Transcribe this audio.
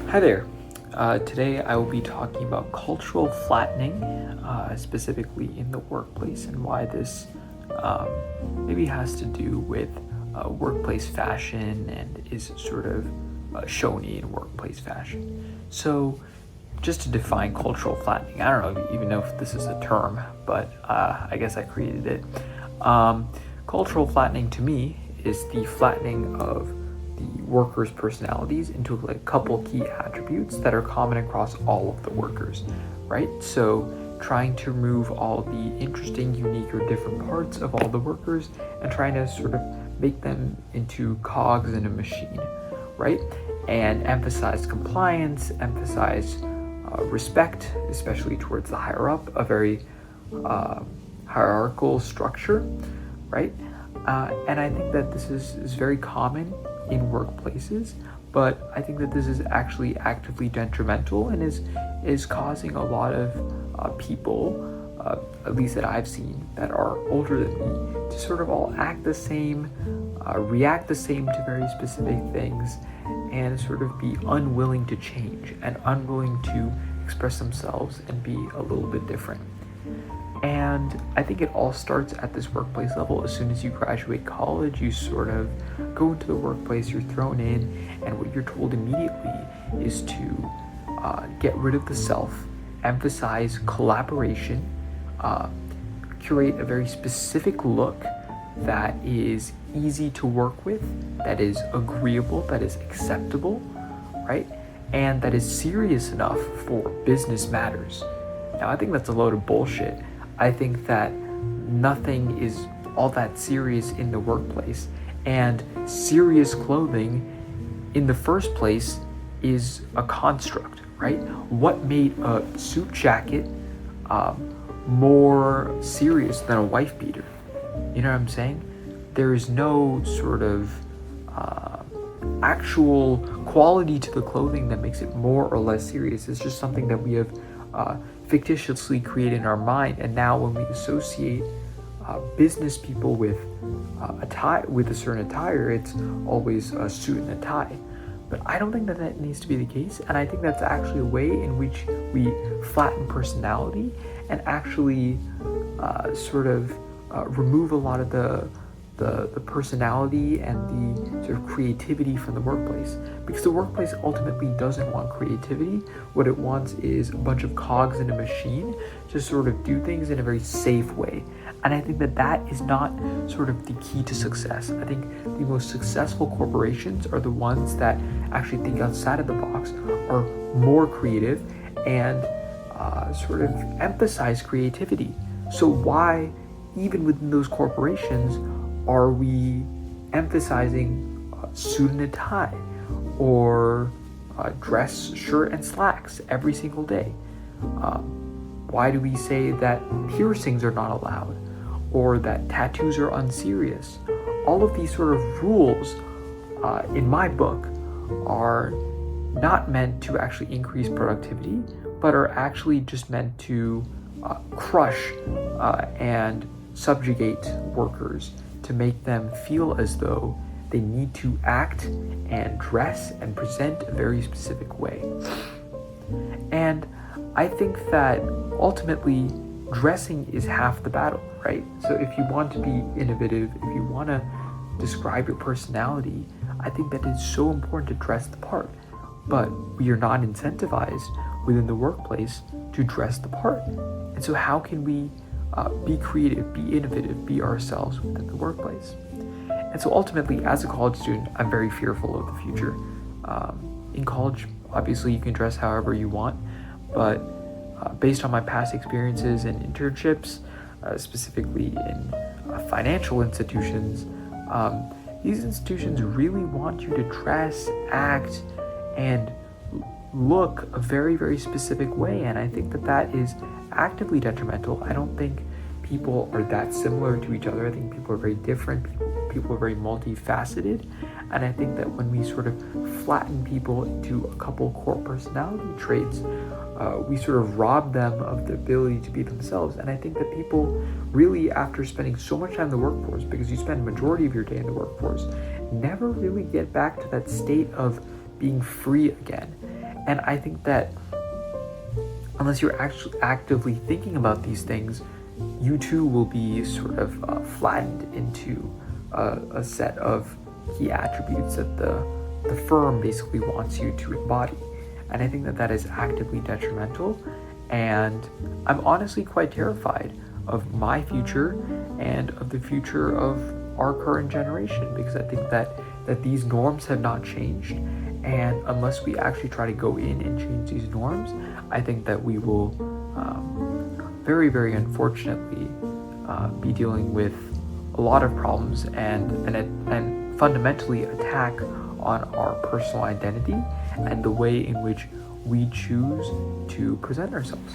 Hi there. Today I will be talking about cultural flattening, specifically in the workplace, and why this maybe has to do with workplace fashion and is sort of shown in workplace fashion. So, just to define cultural flattening, I don't even know if this is a term, but I guess I created it. Cultural flattening to me is the flattening of the workers' personalities into a couple key attributes that are common across all of the workers, right? So trying to remove all the interesting, unique, or different parts of all the workers and trying to sort of make them into cogs in a machine, right? And emphasize compliance, emphasize respect, especially towards the higher up, a very hierarchical structure, right? And I think that this is very common in workplaces, but I think that this is actually actively detrimental and is causing a lot of people, at least that I've seen, that are older than me, to sort of all act the same, react the same to very specific things, and sort of be unwilling to change and unwilling to express themselves and be a little bit different. And I think it all starts at this workplace level. As soon as you graduate college, you sort of go into the workplace, you're thrown in, and what you're told immediately is to get rid of the self, emphasize collaboration, curate a very specific look that is easy to work with, that is agreeable, that is acceptable, right? And that is serious enough for business matters. Now, I think that's a load of bullshit. I think that nothing is all that serious in the workplace, and serious clothing in the first place is a construct, right? What made a suit jacket more serious than a wife beater? You know what I'm saying? There is no sort of actual quality to the clothing that makes it more or less serious. It's just something that we have fictitiously created in our mind, and now when we associate business people with a tie, with a certain attire, it's always a suit and a tie. But I don't think that that needs to be the case, and I think that's actually a way in which we flatten personality and actually sort of remove a lot of the personality and the sort of creativity from the workplace, because the workplace ultimately doesn't want creativity. What it wants is a bunch of cogs in a machine to sort of do things in a very safe way. And I think that that is not sort of the key to success. I think the most successful corporations are the ones that actually think outside of the box, are more creative, and sort of emphasize creativity. So why, even within those corporations, are we emphasizing suit and a tie, or dress, shirt, and slacks every single day? Why do we say that piercings are not allowed, or that tattoos are unserious? All of these sort of rules, in my book, are not meant to actually increase productivity, but are actually just meant to crush and subjugate workers, to make them feel as though they need to act and dress and present a very specific way. And I think that ultimately dressing is half the battle, right? So if you want to be innovative, if you want to describe your personality, I think that it's so important to dress the part. But we are not incentivized within the workplace to dress the part. And so how can we be creative, be innovative, be ourselves within the workplace? And so ultimately, as a college student, I'm very fearful of the future. In college, obviously, you can dress however you want, but based on my past experiences and internships, specifically in financial institutions, these institutions really want you to dress, act, and look a very, very specific way. And I think that that is actively detrimental. I don't think people are that similar to each other. I think people are very different. People are very multifaceted. And I think that when we sort of flatten people into a couple core personality traits, we sort of rob them of the ability to be themselves. And I think that people really, after spending so much time in the workforce, because you spend the majority of your day in the workforce, never really get back to that state of being free again. And I think that unless you're actually actively thinking about these things, you too will be sort of flattened into a set of key attributes that the firm basically wants you to embody. And I think that that is actively detrimental. And I'm honestly quite terrified of my future and of the future of our current generation, because I think that these norms have not changed. And unless we actually try to go in and change these norms, I think that we will very, very unfortunately be dealing with a lot of problems and fundamentally attack on our personal identity and the way in which we choose to present ourselves.